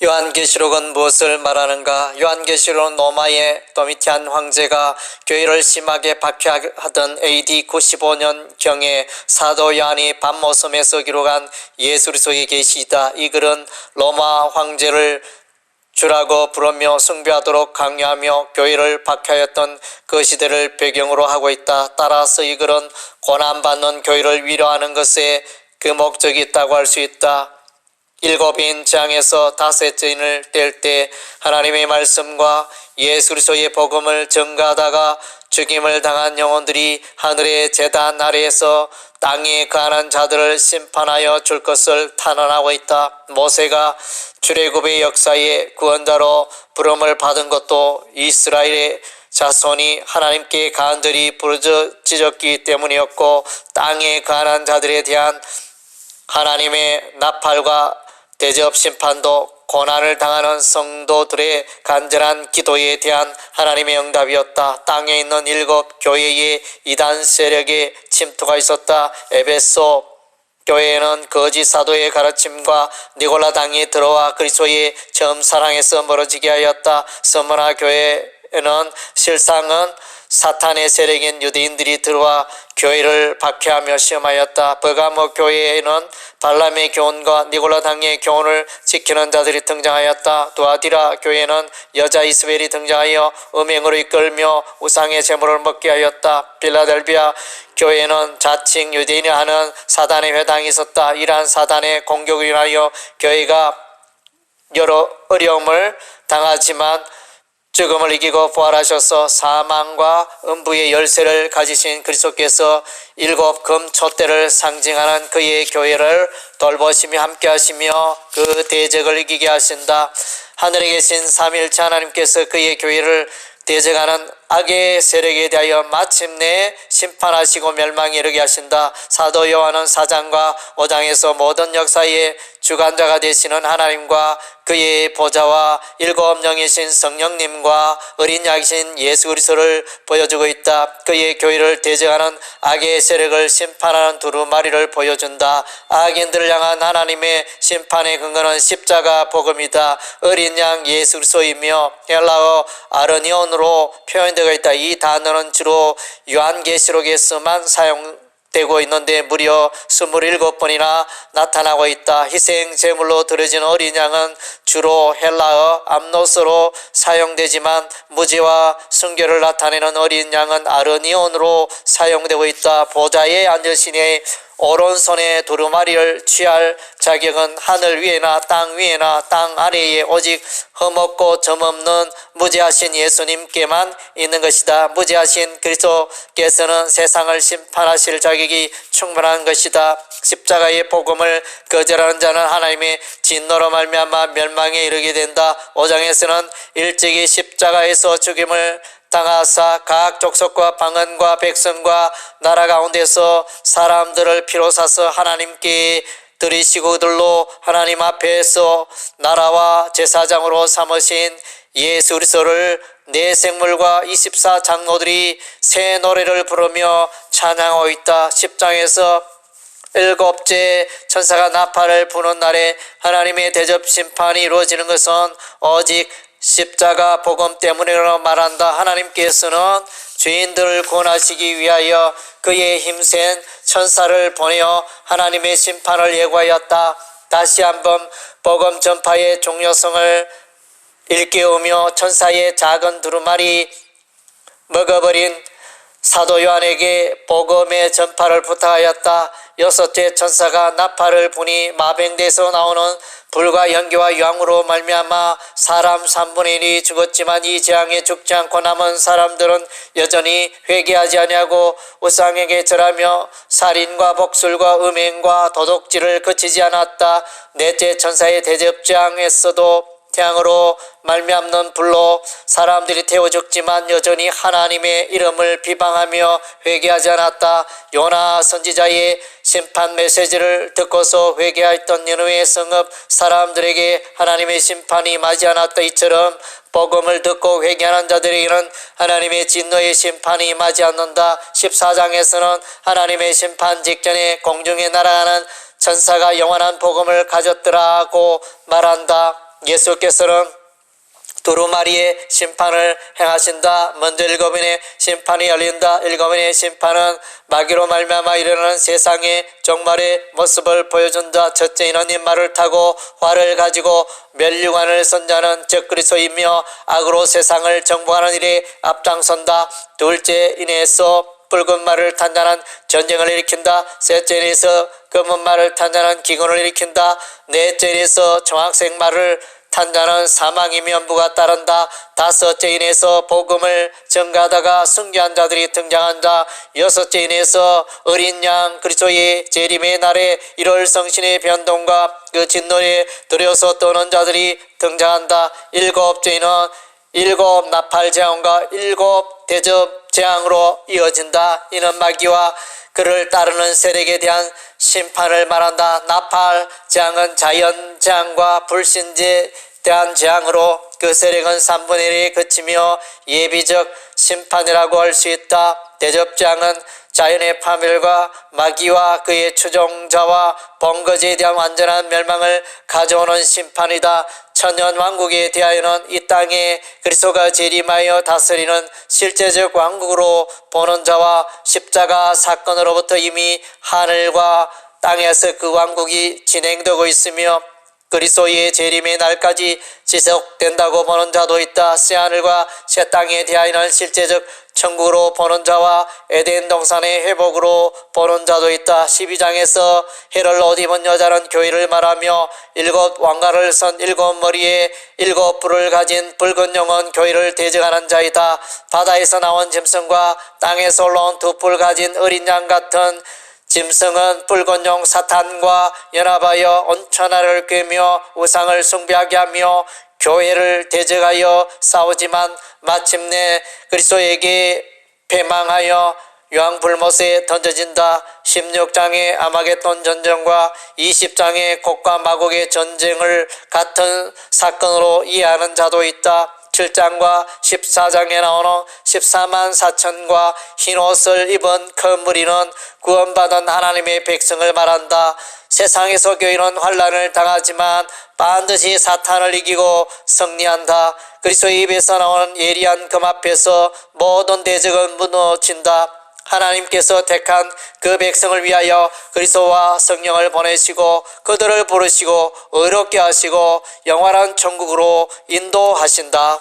요한계시록은 무엇을 말하는가? 요한계시록은 로마의 도미티안 황제가 교회를 심하게 박해하던 AD 95년경에 사도 요한이 밤모섬에서 기록한 예수 그리스도의 계시이다. 이 글은 로마 황제를 주라고 부르며 숭배하도록 강요하며 교회를 박해하였던 그 시대를 배경으로 하고 있다. 따라서 이 글은 고난받는 교회를 위로하는 것에 그 목적이 있다고 할 수 있다. 일곱인 재앙에서 다섯째 인을 뗄 때 하나님의 말씀과 예수 그리스도의 복음을 전가하다가 죽임을 당한 영혼들이 하늘의 제단 아래에서 땅에 거하는 자들을 심판하여 줄 것을 탄원하고 있다. 모세가 출애굽의 역사의 구원자로 부름을 받은 것도 이스라엘의 자손이 하나님께 간절히 부르짖었기 때문이었고, 땅에 거하는 자들에 대한 하나님의 나팔과 대접 심판도 고난을 당하는 성도들의 간절한 기도에 대한 하나님의 응답이었다. 땅에 있는 7 교회의 이단 세력의 침투가 있었다. 에베소 교회에는 거짓 사도의 가르침과 니골라당이 들어와 그리스도의 처음 사랑에서 멀어지게 하였다. 스무나 교회에는 실상은 사탄의 세력인 유대인들이 들어와 교회를 박해하며 시험하였다. 버가모 교회에는 발람의 교훈과 니골라당의 교훈을 지키는 자들이 등장하였다. 두아디라 교회에는 여자 이스벨이 등장하여 음행으로 이끌며 우상의 제물을 먹게 하였다. 필라델비아 교회에는 자칭 유대인이 하는 사단의 회당이 있었다. 이러한 사단의 공격을 인하여 교회가 여러 어려움을 당하지만 죽음을 이기고 부활하셔서 사망과 음부의 열쇠를 가지신 그리스도께서 7 금촛대를 상징하는 그의 교회를 돌보시며 함께 하시며 그 대적을 이기게 하신다. 하늘에 계신 삼위일체 하나님께서 그의 교회를 대적하는 악의 세력에 대하여 마침내 심판하시고 멸망에 이르게 하신다. 사도 요한은 4장과 5장에서 모든 역사의 주관자가 되시는 하나님과 그의 보좌와 7 영이신 성령님과 어린 양이신 예수 그리스도를 보여주고 있다. 그의 교회를 대적하는 악의 세력을 심판하는 두루마리를 보여준다. 악인들을 향한 하나님의 심판의 근거는 십자가 복음이다. 어린 양 예수 그리스도이며 헬라어 아르니온으로 표현되어 있다. 이 단어는 주로 요한계시록에서만 사용되고 있는데 무려 27번이나 나타나고 있다. 희생 제물로 드려진 어린 양은 주로 헬라어 암노스로 사용되지만 무지와 순교를 나타내는 어린 양은 아르니온으로 사용되고 있다. 보좌에 앉으시니 오른손에 두루마리를 취할 자격은 하늘 위에나 땅 위에나 땅 아래에 오직 흠없고 점없는 무죄하신 예수님께만 있는 것이다. 무죄하신 그리스도께서는 세상을 심판하실 자격이 충분한 것이다. 십자가의 복음을 거절하는 자는 하나님의 진노로 말미암아 멸망에 이르게 된다. 5장에서는 일찍이 십자가에서 죽임을 당하사 각 족속과 방언과 백성과 나라 가운데서 사람들을 피로 사서 하나님께 드리시고 그들로 하나님 앞에서 나라와 제사장으로 삼으신 예수 그리스도를 내 생물과 24 장로들이 새 노래를 부르며 찬양하고 있다. 10장에서 7째 천사가 나팔을 부는 날에 하나님의 대접 심판이 이루어지는 것은 오직 십자가 복음 때문이라고 말한다. 하나님께서는 죄인들을 구원하시기 위하여 그의 힘센 천사를 보내어 하나님의 심판을 예고하였다. 다시 한번 복음 전파의 중요성을 일깨우며 천사의 작은 두루마리 먹어버린 사도 요한에게 복음의 전파를 부탁하였다. 6째 천사가 나팔을 부니 마병대에서 나오는 불과 연기와 유황으로 말미암아 사람 3분의 1이 죽었지만 이 재앙에 죽지 않고 남은 사람들은 여전히 회개하지 아니하고 우상에게 절하며 살인과 복술과 음행과 도둑질을 그치지 않았다. 넷째 천사의 대접장에서도 태양으로 말미암는 불로 사람들이 태워 죽지만 여전히 하나님의 이름을 비방하며 회개하지 않았다. 요나 선지자의 심판 메시지를 듣고서 회개하였던 니느웨 성읍 사람들에게 하나님의 심판이 맞지 않았다. 이처럼 복음을 듣고 회개하는 자들에게는 하나님의 진노의 심판이 맞지 않는다. 14장에서는 하나님의 심판 직전에 공중에 날아가는 천사가 영원한 복음을 가졌더라고 말한다. 예수께서는 두루마리의 심판을 행하신다. 먼저 일곱인의 심판이 열린다. 일곱인의 심판은 마귀로 말미암아 일어나는 세상의 종말의 모습을 보여준다. 첫째인은 이 말을 타고 활을 가지고 멸류관을 선 자는 즉 그리스도이며 악으로 세상을 정복하는 일에 앞장선다. 둘째인에서 붉은 말을 탄 자는 전쟁을 일으킨다. 셋째인에서 검은 말을 탄 자는 기근을 일으킨다. 넷째인에서 정학생 말을 탄 자는 사망의 면부가 따른다. 다섯째 인에서 복음을 전가하다가 순교한 자들이 등장한다. 여섯째 인에서 어린 양 그리스도의 재림의 날에 1월 성신의 변동과 그 진노에 들여서 떠는 자들이 등장한다. 일곱째 인은 일곱 나팔 재앙과 일곱 대접 재앙으로 이어진다. 이는 마귀와 그를 따르는 세력에 대한 심판을 말한다. 나팔 재앙은 자연 재앙과 불신자에 대한 재앙으로 그 세력은 3분의 1에 그치며 예비적 심판이라고 할 수 있다. 대접 재앙은 자연의 파멸과 마귀와 그의 추종자와 번거지에 대한 완전한 멸망을 가져오는 심판이다. 천년 왕국에 대하여는 이 땅에 그리스도가 재림하여 다스리는 실제적 왕국으로 보는 자와 십자가 사건으로부터 이미 하늘과 땅에서 그 왕국이 진행되고 있으며 그리스도의 재림의 날까지 지속된다고 보는 자도 있다. 새하늘과 새 땅에 대하여는 실제적 천국으로 보는 자와 에덴 동산의 회복으로 보는 자도 있다. 12장에서 해를 옷 입은 여자는 교회를 말하며 일곱 왕가를 선 일곱 머리에 일곱 뿔을 가진 붉은 용은 교회를 대적하는 자이다. 바다에서 나온 짐승과 땅에서 올라온 두 뿔 가진 어린 양 같은 짐승은 붉은 용 사탄과 연합하여 온 천하를 꿰며 우상을 숭배하게 하며 교회를 대적하여 싸우지만 마침내 그리스도에게 패망하여 유황불못에 던져진다. 16장의 아마겟돈 전쟁과 20장의 곡과 마곡의 전쟁을 같은 사건으로 이해하는 자도 있다. 7장과 14장에 나오는 14만 4천과 흰옷을 입은 큰 무리는 구원받은 하나님의 백성을 말한다. 세상에서 교회는 환난을 당하지만 반드시 사탄을 이기고 승리한다. 그리스도의 입에서 나오는 예리한 금 앞에서 모든 대적은 무너진다. 하나님께서 택한 그 백성을 위하여 그리스도와 성령을 보내시고 그들을 부르시고 의롭게 하시고 영원한 천국으로 인도하신다.